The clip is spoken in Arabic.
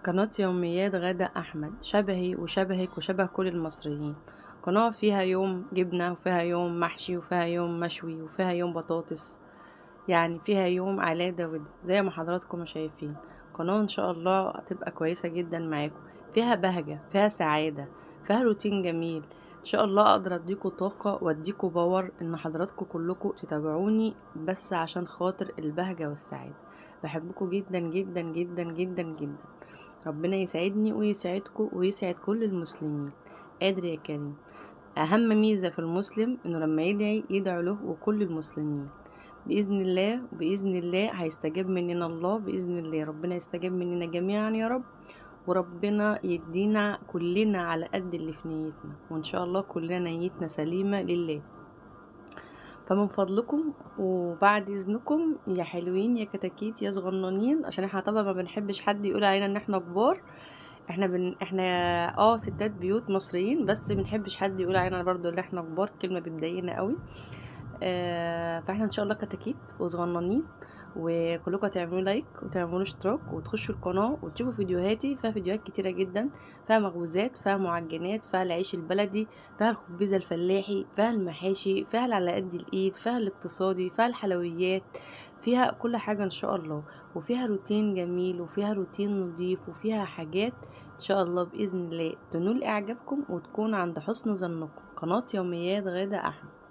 قناة يوميات غادة أحمد شبهي وشبهك وشبه كل المصريين. قناة فيها يوم جبنة وفيها يوم محشي وفيها يوم مشوي وفيها يوم بطاطس، يعني فيها يوم علاء داود زي ما حضراتكم شايفين. قناة إن شاء الله هتبقى كويسة جدا معاكم، فيها بهجة، فيها سعادة، فيها روتين جميل. إن شاء الله أقدر أديكوا طاقة وأديكوا باور إن حضراتكم كلكم تتابعوني بس عشان خاطر البهجة والسعادة. بحبكوا جدا جدا جدا جدا جدا. ربنا يسعدني ويسعدكم ويسعد كل المسلمين. قادر يا كريم. أهم ميزة في المسلم إنه لما يدعي يدعو له وكل المسلمين بإذن الله، وبإذن الله هيستجاب مننا الله، بإذن الله ربنا يستجاب مننا جميعا يا رب. وربنا يدينا كلنا على قد اللي في نيتنا، وإن شاء الله كلنا نيتنا سليمة لله. فمن فضلكم وبعد اذنكم يا حلوين يا كتاكيت يا صغننين، عشان احنا طبعا ما بنحبش حد يقول علينا ان احنا كبار. احنا ستات بيوت مصريين، بس بنحبش حد يقول علينا برضو ان احنا كبار، كلمة بتضايقنا قوي. فاحنا ان شاء الله كتاكيت وصغننين، وكلكم تعملوا لايك وتعملوا اشتراك وتخشوا القناة وتشوفوا فيديوهاتي. فيها فيديوهات كتيرة جدا، فيها مخبوزات، فيها معجنات، فيها العيش البلدي، فيها الخبيزة الفلاحي، فيها المحاشي، فيها اللي على قد الايد، فيها الاقتصادي، فيها الحلويات، فيها كل حاجة ان شاء الله. وفيها روتين جميل وفيها روتين نظيف وفيها حاجات ان شاء الله بإذن الله تنول اعجابكم وتكون عند حسن ظنكم. قناة يوميات غادة احمد.